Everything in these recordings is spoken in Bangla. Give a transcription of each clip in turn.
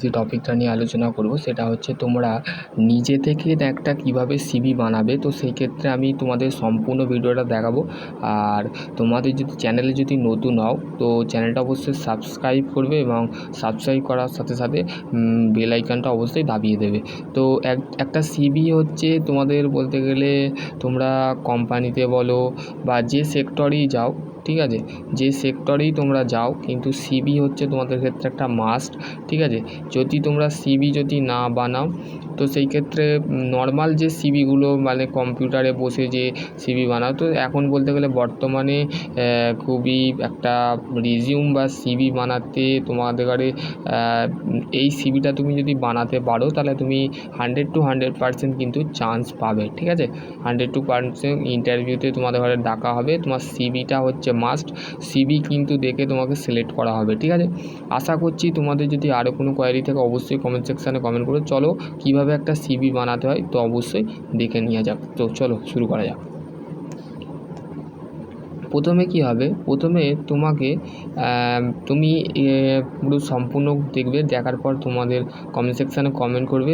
যে টপিকটা নিয়ে আলোচনা করব সেটা হচ্ছে তোমরা নিজে থেকে একটা কিভাবে সিভি বানাবে। তো সেই ক্ষেত্রে আমি তোমাদের সম্পূর্ণ ভিডিওটা দেখাবো। আর তোমাদের যদি চ্যানেলে যদি নতুন হও তো চ্যানেলটা অবশ্যই সাবস্ক্রাইব করবে এবং সাবস্ক্রাইব করার সাথে সাথে বেল আইকনটা অবশ্যই দাবিয়ে দেবে। তো একটা সিভি হচ্ছে তোমাদের বলতে গেলে তোমরা কোম্পানিতে বলো বা যে সেক্টরেই যাও, ঠিক আছে, যে সেক্টরেই তোমরা যাও, কিন্তু সিভি হচ্ছে তোমাদের ক্ষেত্রে একটা মাস্ট, ঠিক আছে। যদি তোমরা সিভি যদি না বানাও তো সেই ক্ষেত্রে নর্মাল যে সিভিগুলো মানে কম্পিউটারে বসে যে সিভি বানাও, তো এখন বলতে গেলে বর্তমানে খুবই একটা রিজিউম বা সিভি বানাতে তোমাদের ঘরে এই সিভিটা তুমি যদি বানাতে পারো তাহলে তুমি 100% কিন্তু চান্স পাবে, ঠিক আছে। 100% ইন্টারভিউতে তোমাদের ঘরে ডাকা হবে। তোমার সিভিটা হচ্ছে মাস্ট, সিভি কিন্তু দেখে তোমাকে সিলেক্ট করা হবে, ঠিক আছে। আশা করছি তোমাদের যদি আরও কোনো কোয়ারি থাকে অবশ্যই কমেন্ট সেকশানে কমেন্ট করো। চলো কীভাবে একটা সিভি বানাতে হয় তো অবশ্যই দেখে নেওয়া যাক। তো চলো শুরু করা যাক। প্রথমে কী হবে, প্রথমে তোমাকে তুমি পুরো সম্পূর্ণ দেখবে, দেখার পর তোমাদের কমেন্ট সেকশানে কমেন্ট করবে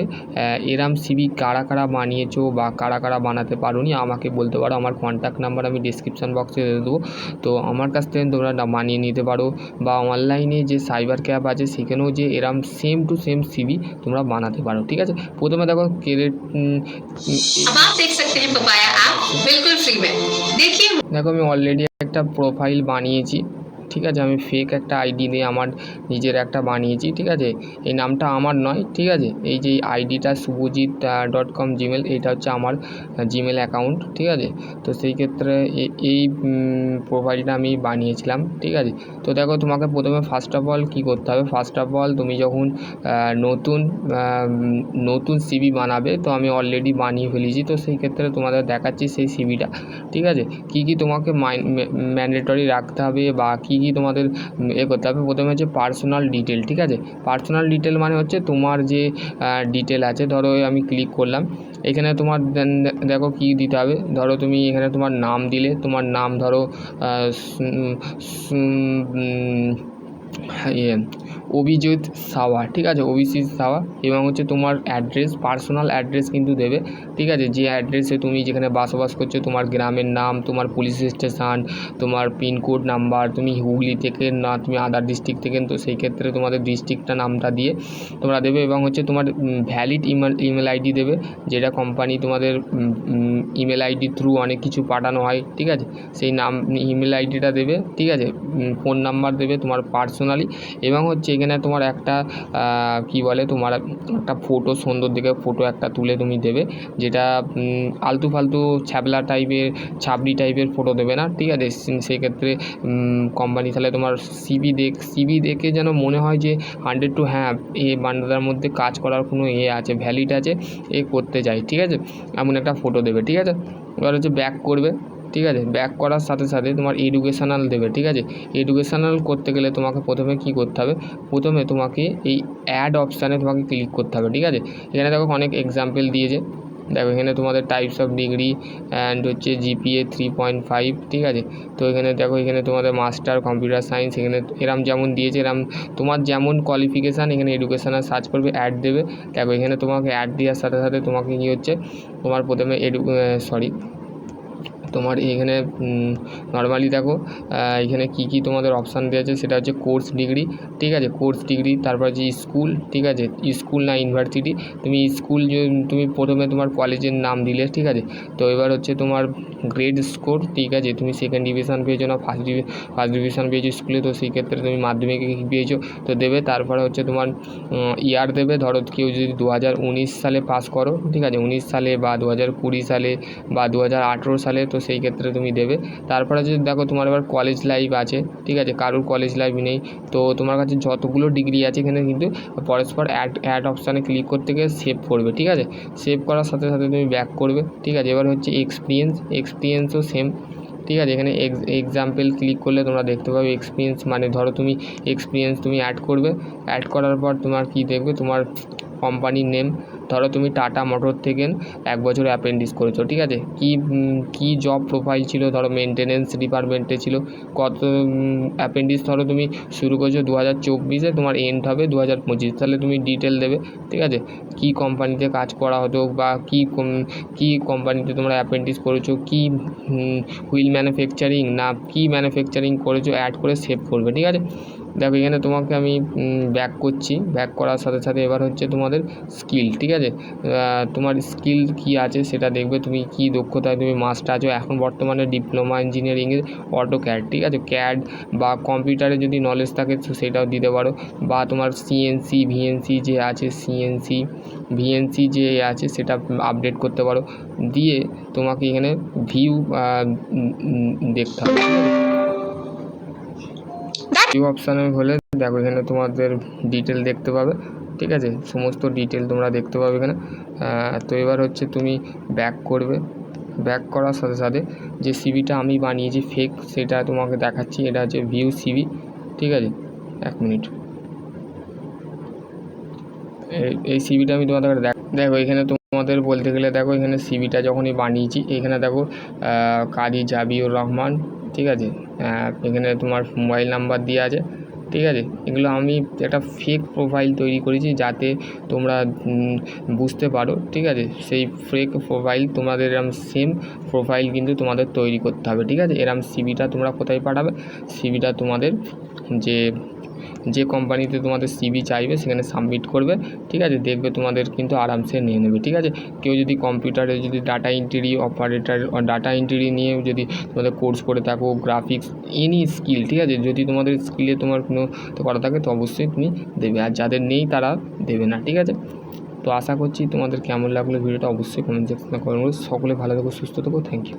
এরম সিভি কারা কারা বানিয়েছো বা কারা কারা বানাতে পারোনি আমাকে বলতে পারো। আমার কন্ট্যাক্ট নাম্বার আমি ডিসক্রিপশান বক্সে দিয়ে দেবো। তো আমার কাছ থেকে তোমরা বানিয়ে নিতে পারো বা অনলাইনে যে সাইবার ক্যাফ আছে সেখানেও যে এরম সেম টু সেম সিভি তোমরা বানাতে পারো, ঠিক আছে। প্রথমে দেখো দেখো আমি অলরেডি একটা প্রোফাইল বানিয়েছি, ঠিক আছে। আমি ফেক একটা আইডি দিয়ে আমার নিজের একটা বানিয়েছি, ঠিক আছে। এই নামটা আমার নয়, ঠিক আছে। এই যে আইডিটা subhojit.com জিমেল, এইটা হচ্ছে আমার জিমেল অ্যাকাউন্ট, ঠিক আছে। তো সেই ক্ষেত্রে এই প্রোফাইলটা আমি বানিয়েছিলাম, ঠিক আছে। তো দেখো তোমাকে প্রথমে ফার্স্ট অফ অল কী করতে হবে, ফার্স্ট অফ অল তুমি যখন নতুন সিভি বানাবে, তো আমি অলরেডি বানিয়ে ফেলেছি, তো সেই ক্ষেত্রে তোমাদের দেখাচ্ছি সেই সিভিটা, ঠিক আছে। কী কী তোমাকে ম্যান্ডেটরি রাখতে হবে বা কী কী তোমাদের করতে হবে। প্রথমে হচ্ছে পার্সোনাল ডিটেল, ঠিক আছে। পার্সোনাল ডিটেল মানে হচ্ছে তোমার যে ডিটেল আছে। ধরো আমি ক্লিক করলাম, এখানে তোমার দেখো কী দিতে হবে। ধরো তুমি এখানে তোমার নাম দিলে, তোমার নাম ধরো অভিজিৎ সাওয়া, ঠিক আছে, অভিজিৎ সাওয়া। এবং হচ্ছে তোমার অ্যাড্রেস, পার্সোনাল অ্যাড্রেস কিন্তু দেবে, ঠিক আছে। যে অ্যাড্রেসে তুমি যেখানে বসবাস করছো, তোমার গ্রামের নাম, তোমার পুলিশ স্টেশন, তোমার পিনকোড নাম্বার, তুমি হুগলি থেকে না তুমি আদার ডিস্ট্রিক্ট থেকে, তো সেই ক্ষেত্রে তোমাদের ডিস্ট্রিক্টটা নামটা দিয়ে তোমরা দেবে। এবং হচ্ছে তোমার ভ্যালিড ইমেল আইডি দেবে, যেটা কোম্পানি তোমাদের ইমেল আইডি থ্রু অনেক কিছু পাঠানো হয়, ঠিক আছে। সেই নাম ইমেল আইডিটা দেবে, ঠিক আছে। ফোন নাম্বার দেবে তোমার পার্সোনালি। এবং হচ্ছে এখানে তোমার একটা কী বলে, তোমার একটা ফটো, সুন্দর দেখে ফটো একটা তুলে তুমি দেবে, যেটা আলতু ফালতু ছ্যাবলা টাইপের ছাবড়ি টাইপের ফটো দেবে না, ঠিক আছে। সেই ক্ষেত্রে কোম্পানি তাহলে তোমার সিভি দেখে যেন মনে হয় যে 100 হ্যাঁ এ বান্দার মধ্যে কাজ করার কোনো আছে, ভ্যালিড আছে, এ করতে চাই, ঠিক আছে, এমন একটা ফটো দেবে, ঠিক আছে। এবার হচ্ছে ব্যাক করবে, ঠিক আছে। ব্যাক করার সাথে সাথে তোমার এডুকেশনাল দেবে, ঠিক আছে। এডুকেশনাল করতে গেলে তোমাকে প্রথমে কী করতে হবে, প্রথমে তোমাকে এই অ্যাড অপশানে তোমাকে ক্লিক করতে হবে, ঠিক আছে। এখানে দেখো অনেক এক্সাম্পল দিয়েছে, দেখো এখানে তোমাদের টাইপস অফ ডিগ্রি অ্যান্ড হচ্ছে জিপিএ 3.5, ঠিক আছে। তো এখানে দেখো এখানে তোমাদের মাস্টার কম্পিউটার সায়েন্স, এখানে এরম যেমন দিয়েছে এরম তোমার যেমন কোয়ালিফিকেশান, এখানে এডুকেশনাল সার্চ করবে, অ্যাড দেবে। দেখো এখানে তোমাকে অ্যাড দেওয়ার সাথে সাথে তোমাকে কী হচ্ছে, তোমার প্রথমে তোমার এখানে নর্মালি দেখো এখানে কী কী তোমাদের অপশান দেওয়া আছে, সেটা হচ্ছে কোর্স ডিগ্রি, ঠিক আছে, কোর্স ডিগ্রি। তারপর হচ্ছে স্কুল, ঠিক আছে, স্কুল না ইউনিভার্সিটি, তুমি স্কুল তুমি প্রথমে তোমার কলেজের নাম দিলে, ঠিক আছে। তো এবার হচ্ছে তোমার গ্রেড স্কোর, ঠিক আছে, তুমি সেকেন্ড ডিভিশন পেয়েছো না ফার্স্ট ডিভিশন পেয়েছো স্কুলে, তো সেই ক্ষেত্রে তুমি মাধ্যমিকে কী পেয়েছো তো দেবে। তারপরে হচ্ছে তোমার ইয়ার দেবে, ধরো কেউ যদি 2019 সালে পাস করো, ঠিক আছে, 19 সালে বা 2020 সালে বা 2018 সালে, তো সেই ক্ষেত্রে তুমি দেবে। তারপরে যদি দেখো তোমার এবার কলেজ লাইফ আছে, ঠিক আছে, কারোর কলেজ লাইফ নেই, তো তোমার কাছে যতগুলো ডিগ্রি আছে এখানে কিন্তু পরস্পর অ্যাড অপশানে ক্লিক করতে গিয়ে সেভ করবে, ঠিক আছে। সেভ করার সাথে সাথে তুমি ব্যাক করবে, ঠিক আছে। এবার হচ্ছে এক্সপিরিয়েন্সও সেম, ঠিক আছে। এখানে এক্সাম্পল ক্লিক করলে তোমরা দেখতে পাবে এক্সপিরিয়েন্স, মানে ধরো তুমি এক্সপিরিয়েন্স তুমি অ্যাড করবে, অ্যাড করার পর তোমার কী দেখবে, তোমার কোম্পানির নেম, ধরো তুমি টাটা মোটর থেকে 1 বছর অ্যাপ্রেন্টিস করেছো, ঠিক আছে, কি জব প্রোফাইল ছিল, ধরো মেনটেনেন্স ডিপার্টমেন্টে ছিল, কত অ্যাপ্রেন্টিস ধরো তুমি শুরু করেছো 2024-এ, তোমার এন্ড হবে 2025, তাহলে তুমি ডিটেল দেবে, ঠিক আছে, কি কোম্পানিতে কাজ করা হতো বা কি কোম্পানিতে তোমরা অ্যাপ্রেন্টিস করেছো, কি হুইল ম্যানুফ্যাকচারিং না কি ম্যানুফ্যাকচারিং করেছো, অ্যাড করে সেভ করবে, ঠিক আছে। দেখো এখানে তোমাকে আমি ব্যাক করছি, ব্যাক করার সাথে সাথে এবার হচ্ছে তোমাদের স্কিল, ঠিক আছে, তোমার স্কিল কি আছে সেটা দেখবে, তুমি কি দক্ষতায় তুমি মাস্টার আছো, এখন বর্তমানে ডিপ্লোমা ইঞ্জিনিয়ারিংয়ে অটো ক্যাড, ঠিক আছে, ক্যাড বা কম্পিউটারে যদি নলেজ থাকে তো সেটাও দিতে পারো, বা তোমার সিএনসি ভিএনসি যে আছে, সিএনসি ভিএনসি যে আছে সেটা আপডেট করতে পারো, দিয়ে তোমাকে এখানে ভিউ দেখতে হবে, ঠিক আছে। ভিউ অপশানে হলে দেখো এখানে তোমাদের ডিটেল দেখতে পাবে, ঠিক আছে, সমস্ত ডিটেল তোমরা দেখতে পাবে এখানে। তো এবার হচ্ছে তুমি ব্যাক করবে, ব্যাক করার সাথে সাথে যে সিভিটা আমি বানিয়েছি ফেক সেটা তোমাকে দেখাচ্ছি, এটা হচ্ছে ভিউ সিভি, ঠিক আছে, 1 মিনিট, এই সিভিটা আমি তোমাদের দেখো এখানে তোমাদের বলতে গেলে দেখো এখানে সিভিটা যখনই বানিয়েছি এখানে দেখো কাজী জাবিউর রহমান, ঠিক আছে, এখানে তোমার মোবাইল নাম্বার দেওয়া আছে, ঠিক আছে। এগুলো আমি একটা ফেক প্রোফাইল তৈরি করেছি যাতে তোমরা বুঝতে পারো, ঠিক আছে, সেই ফেক প্রোফাইল তোমাদের এরম সেম প্রোফাইল কিন্তু তোমাদের তৈরি করতে হবে, ঠিক আছে। এরম সিভিটা তোমরা কোথায় পাঠাবে, সিভিটা তোমাদের যে কোম্পানিতে তোমাদের সিভি চাইবে সেখানে সাবমিট করবে, ঠিক আছে, দেখবে তোমাদের কিন্তু আরামসে নিয়ে নেবে, ঠিক আছে। কেউ যদি কম্পিউটারে যদি data entry operator data entry নিয়ে যদি তোমাদের কোর্স করে থাকো, গ্রাফিক্স এনি স্কিল, ঠিক আছে, যদি তোমাদের স্কিলে তোমার কোনো করা থাকে তো অবশ্যই তুমি দেবে, আর যাদের নেই তারা দেবে না, ঠিক আছে। তো আশা করছি তোমাদের কেমন লাগলো ভিডিওটা অবশ্যই কমেন্ট সেকশনে কমেন্ট করো। সকলে ভালো থেকো, সুস্থ থেকো, থ্যাংক ইউ।